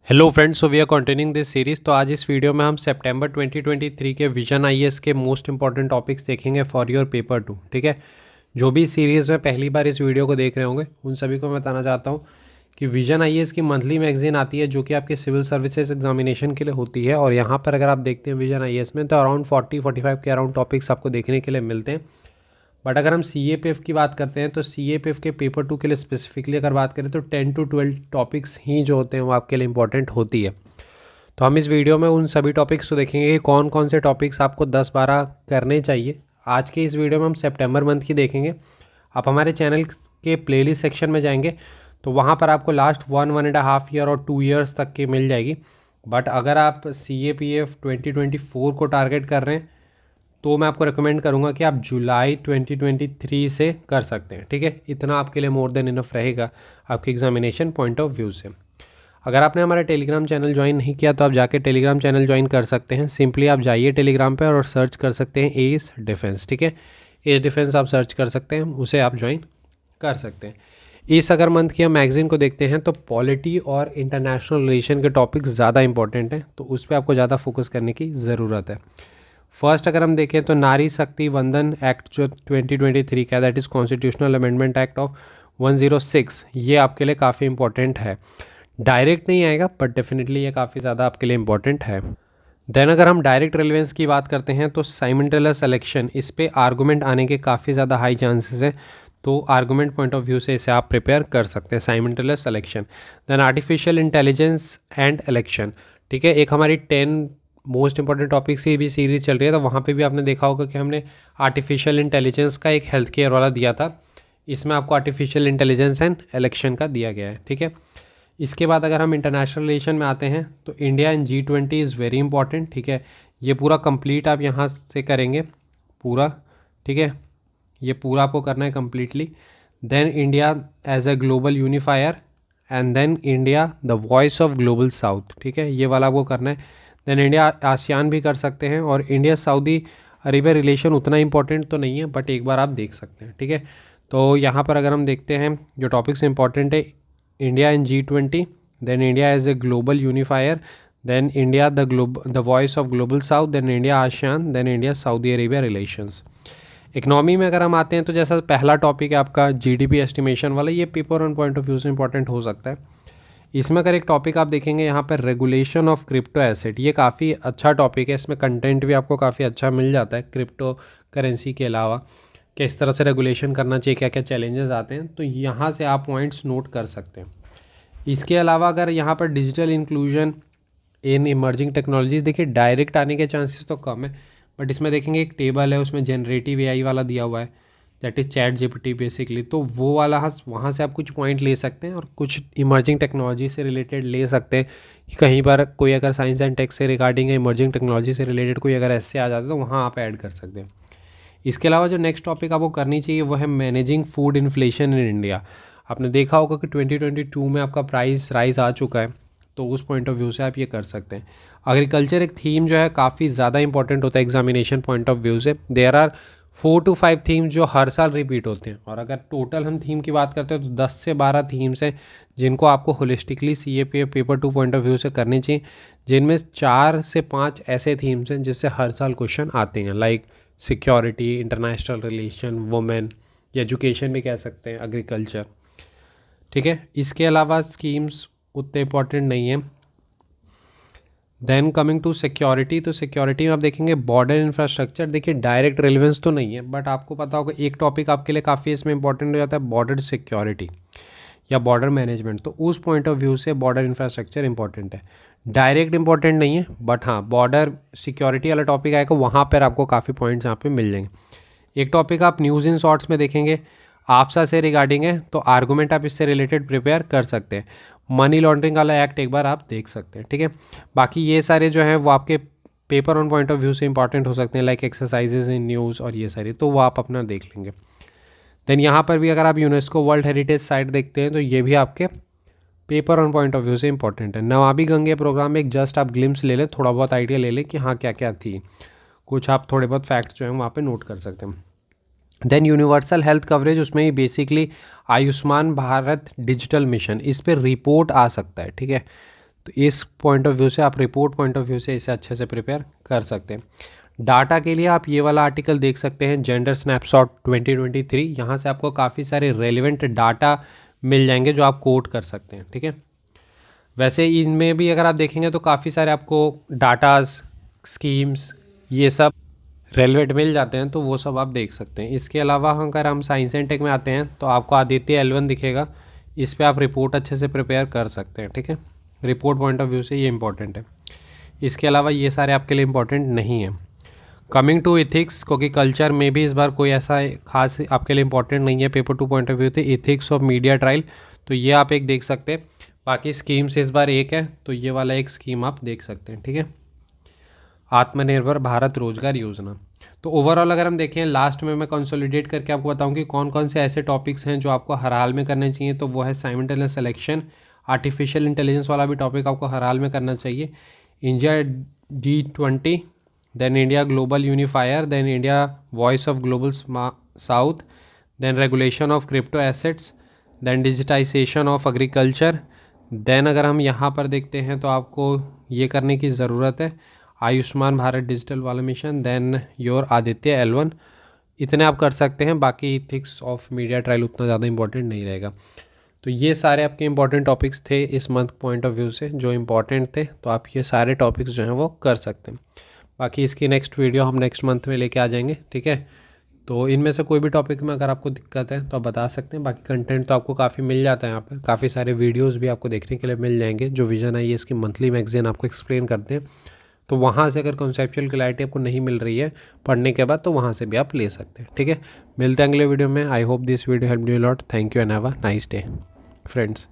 Hello friends, so we are continuing this series. तो आज इस वीडियो में हम सितंबर 2023 के विजन आईएएस के मोस्ट इंपॉर्टेंट टॉपिक्स देखेंगे फॉर योर पेपर 2। ठीक है, जो भी सीरीज़ में पहली बार इस वीडियो को देख रहे होंगे उन सभी को मैं बताना चाहता हूँ कि विजन आईएएस की मंथली मैगजीन आती है जो कि आपके सिविल सर्विसेज एग्जामिनेशन के लिए होती है। और यहाँ पर अगर आप देखते हैं विजन आईएएस में तो अराउंड 40-45 के अराउंड टॉपिक्स आपको देखने के लिए मिलते हैं। बट अगर हम CAPF की बात करते हैं तो CAPF के पेपर 2 के लिए स्पेसिफिकली अगर बात करें तो 10 to 12 टॉपिक्स ही जो होते हैं वो आपके लिए इंपॉर्टेंट होती है। तो हम इस वीडियो में उन सभी टॉपिक्स को देखेंगे कि कौन कौन से टॉपिक्स आपको 10-12 करने चाहिए। आज के इस वीडियो में हम सितंबर मंथ की देखेंगे। आप हमारे चैनल के प्लेलिस्ट सेक्शन में जाएंगे तो वहाँ पर आपको लास्ट 1.5 ईयर और 2 ईयर्स तक की मिल जाएगी। बट अगर आप CAPF 2024 को टारगेट कर रहे हैं तो मैं आपको रिकमेंड करूँगा कि आप जुलाई 2023 से कर सकते हैं। ठीक है, इतना आपके लिए मोर देन इनफ रहेगा आपके एग्जामिनेशन पॉइंट ऑफ व्यू से। अगर आपने हमारा टेलीग्राम चैनल ज्वाइन नहीं किया तो आप जाके टेलीग्राम चैनल ज्वाइन कर सकते हैं। सिंपली आप जाइए टेलीग्राम पे और सर्च कर सकते हैं एस डिफेंस। ठीक है, एस डिफेंस आप सर्च कर सकते हैं, उसे आप ज्वाइन कर सकते हैं। इस अगर मंथ की हम मैगजीन को देखते हैं तो पॉलिटी और इंटरनेशनल रिलेशन के टॉपिक्स ज़्यादा इंपॉर्टेंट हैं, तो उस पर आपको ज़्यादा फोकस करने की ज़रूरत है। फर्स्ट अगर हम देखें तो नारी शक्ति वंदन एक्ट जो 2023 का, that is constitutional amendment act of 106, ये आपके लिए काफ़ी इंपॉर्टेंट है। डायरेक्ट नहीं आएगा बट डेफिनेटली ये काफ़ी ज़्यादा आपके लिए इंपॉर्टेंट है। देन अगर हम डायरेक्ट रेलेवेंस की बात करते हैं तो साइमल्टेनियस इलेक्शन, इस पे आर्गूमेंट आने के काफ़ी ज़्यादा हाई चांसेस हैं, तो आर्गूमेंट पॉइंट ऑफ व्यू से इसे आप प्रिपेयर कर सकते हैं, simultaneous election. Then artificial intelligence and election. ठीक है, एक हमारी 10 मोस्ट इंपॉर्टेंट टॉपिक्स की भी सीरीज चल रही है, तो वहाँ पे भी आपने देखा होगा कि हमने आर्टिफिशियल इंटेलिजेंस का एक हेल्थ केयर वाला दिया था। इसमें आपको आर्टिफिशियल इंटेलिजेंस एंड इलेक्शन का दिया गया है। ठीक है, इसके बाद अगर हम इंटरनेशनल रिलेशन में आते हैं तो India and G20 is very important. ठीक है, ये पूरा कंप्लीट आप यहाँ से करेंगे पूरा। ठीक है, ये पूरा आपको करना है completely. Then India as a global unifier and then India the voice of global south. ठीक है, ये वाला आपको करना है। देन इंडिया आसियान भी कर सकते हैं, और इंडिया सऊदी अरेबिया रिलेशन उतना इंपॉर्टेंट तो नहीं है बट एक बार आप देख सकते हैं। ठीक है, तो यहाँ पर अगर हम देखते हैं जो टॉपिक्स इंपॉर्टेंट है, India in G20, then India as a global unifier, then India the voice of global south, then India ASEAN, then India Saudi Arabia relations. Economy में अगर हम आते हैं तो जैसा पहला टॉपिक है आपका GDP एस्टिमेशन वाला, ये paper on point of view से इंपॉर्टेंट हो सकता है। इसमें अगर एक टॉपिक आप देखेंगे यहाँ पर रेगुलेशन ऑफ क्रिप्टो एसेट, ये काफ़ी अच्छा टॉपिक है। इसमें कंटेंट भी आपको काफ़ी अच्छा मिल जाता है क्रिप्टो करेंसी के अलावा, किस तरह से रेगुलेशन करना चाहिए, क्या क्या चैलेंजेस आते हैं, तो यहाँ से आप पॉइंट्स नोट कर सकते हैं। इसके अलावा अगर यहाँ पर digital inclusion in emerging technologies, देखिए डायरेक्ट आने के चांसेस तो कम है, बट इसमें देखेंगे एक टेबल है, उसमें जनरेटिव AI वाला दिया हुआ है, दैट इज़ ChatGPT बेसिकली, तो वो वाला वहाँ से आप कुछ पॉइंट ले सकते हैं और कुछ इमर्जिंग टेक्नोलॉजी से रिलेटेड ले सकते हैं। कहीं पर कोई अगर साइंस एंड टेक से रिगार्डिंग इमर्जिंग टेक्नोलॉजी से रिलेटेड कोई अगर ऐसे आ जाता है तो वहाँ आप ऐड कर सकते हैं। इसके अलावा जो नेक्स्ट टॉपिक आपको करनी चाहिए वो है managing food inflation in India. आपने देखा होगा कि 2022 में आपका प्राइस राइज आ चुका है, तो उस पॉइंट ऑफ व्यू से आप ये कर सकते हैं। एग्रीकल्चर एक थीम जो है काफ़ी ज़्यादा इंपॉर्टेंट होता है एग्जामिनेशन पॉइंट ऑफ व्यू से। देयर आर 4 to 5 थीम्स जो हर साल रिपीट होते हैं, और अगर टोटल हम थीम की बात करते हैं तो 10 से 12 थीम्स हैं जिनको आपको holistically CAPF paper 2 point of view से करनी चाहिए, जिनमें 4 से 5 ऐसे थीम्स हैं जिससे हर साल क्वेश्चन आते हैं, like security, international relation, women, या एजुकेशन भी कह सकते हैं, एग्रीकल्चर। ठीक है, इसके अलावा स्कीम्स उतने इंपॉर्टेंट नहीं है। देन कमिंग टू सिक्योरिटी, तो सिक्योरिटी में आप देखेंगे बॉर्डर इंफ्रास्ट्रक्चर, देखिए डायरेक्ट रेलेवेंस तो नहीं है बट आपको पता होगा एक टॉपिक आपके लिए काफ़ी इसमें इंपॉर्टेंट हो जाता है, बॉर्डर सिक्योरिटी या बॉर्डर मैनेजमेंट, तो उस पॉइंट ऑफ व्यू से बॉर्डर इंफ्रास्ट्रक्चर इंपॉर्टेंट है। डायरेक्ट इंपॉर्टेंट नहीं है बट हाँ, बॉर्डर सिक्योरिटी वाला टॉपिक आएगा, वहाँ पर आपको काफ़ी पॉइंट्स यहाँ पे मिल जाएंगे। एक टॉपिक आप न्यूज़ इन शॉर्ट्स में देखेंगे, आफ्सा से रिगार्डिंग है, तो आर्गूमेंट आप इससे रिलेटेड प्रिपेयर कर सकते हैं। मनी लॉन्ड्रिंग वाला एक्ट एक बार आप देख सकते हैं। ठीक है, बाकी ये सारे जो हैं वो आपके paper on point of view से इंपॉर्टेंट हो सकते हैं, लाइक एक्सरसाइजेज इन न्यूज़ और ये सारी, तो वो आप अपना देख लेंगे। देन यहाँ पर भी अगर आप यूनेस्को वर्ल्ड हेरिटेज साइट देखते हैं तो ये भी आपके paper on point of view से इंपॉर्टेंट है। नमामि गंगे प्रोग्राम में एक जस्ट आप ग्लिम्स ले लें, थोड़ा बहुत आइडिया ले लें कि हाँ क्या क्या थी, कुछ आप थोड़े बहुत फैक्ट्स जो हैं वहाँ पे नोट कर सकते हैं। देन यूनिवर्सल हेल्थ कवरेज, उसमें ही basically Ayushman Bharat digital mission, इस पर रिपोर्ट आ सकता है। ठीक है, तो इस पॉइंट ऑफ व्यू से आप रिपोर्ट पॉइंट ऑफ व्यू से इसे अच्छे से प्रिपेयर कर सकते हैं। डाटा के लिए आप ये वाला आर्टिकल देख सकते हैं, जेंडर स्नैपशॉट 2023। यहाँ से आपको काफ़ी सारे रेलिवेंट डाटा मिल जाएंगे जो आप कोट कर सकते हैं, ठीक है। वैसे इनमें भी अगर आप देखेंगे तो काफ़ी सारे आपको डाटाज, स्कीम्स, ये सब रेलेवेंट मिल जाते हैं, तो वो सब आप देख सकते हैं। इसके अलावा अगर हम साइंस एंड टेक में आते हैं तो आपको आदित्य L1 दिखेगा, इस पे आप रिपोर्ट अच्छे से प्रिपेयर कर सकते हैं, ठीक है। रिपोर्ट पॉइंट ऑफ व्यू से ये इंपॉर्टेंट है। इसके अलावा ये सारे आपके लिए इंपॉर्टेंट नहीं है। कमिंग टू इथिक्स, क्योंकि कल्चर में भी इस बार कोई ऐसा खास आपके लिए इंपॉर्टेंट नहीं है पेपर 2 पॉइंट ऑफ व्यू थे। इथिक्स ऑफ मीडिया ट्रायल, तो ये आप एक देख सकते हैं। बाकी स्कीम्स इस बार एक है, तो ये वाला एक स्कीम आप देख सकते हैं, ठीक है। आत्मनिर्भर भारत रोजगार योजना। तो ओवरऑल अगर हम देखें, लास्ट में मैं कंसोलिडेट करके आपको बताऊं कि कौन कौन से ऐसे टॉपिक्स हैं जो आपको हर हाल में करने चाहिए। तो वो है साइमल्टेनियस सिलेक्शन, आर्टिफिशियल इंटेलिजेंस वाला भी टॉपिक आपको हर हाल में करना चाहिए। India G20, then India global unifier, then India voice of global south, then regulation of crypto assets, then digitisation of agriculture. Then अगर हम यहाँ पर देखते हैं तो आपको ये करने की ज़रूरत है, आयुष्मान भारत डिजिटल वाला mission, then your Aditya L1। इतने आप कर सकते हैं। बाकी इथिक्स ऑफ मीडिया ट्रायल उतना ज़्यादा इंपॉर्टेंट नहीं रहेगा। तो ये सारे आपके इंपॉर्टेंट टॉपिक्स थे इस मंथ पॉइंट ऑफ व्यू से जो इंपॉर्टेंट थे, तो आप ये सारे टॉपिक्स जो हैं वो कर सकते हैं। बाकी इसकी नेक्स्ट वीडियो हम नेक्स्ट मंथ में लेके आ जाएंगे, ठीक है। तो इनमें से कोई भी टॉपिक में अगर आपको दिक्कत है तो आप बता सकते हैं। बाकी कंटेंट तो आपको काफ़ी मिल जाता है यहाँ पर, काफ़ी सारे वीडियोज़ भी आपको देखने के लिए मिल जाएंगे जो विजन IAS की मंथली मैगजीन आपको एक्सप्लेन करते हैं। तो वहाँ से अगर कॉन्सेप्चुअल क्लैरिटी आपको नहीं मिल रही है पढ़ने के बाद, तो वहाँ से भी आप ले सकते हैं, ठीक है। मिलते हैं अगले वीडियो में। I hope this video help you lot. Thank you and have a nice day friends.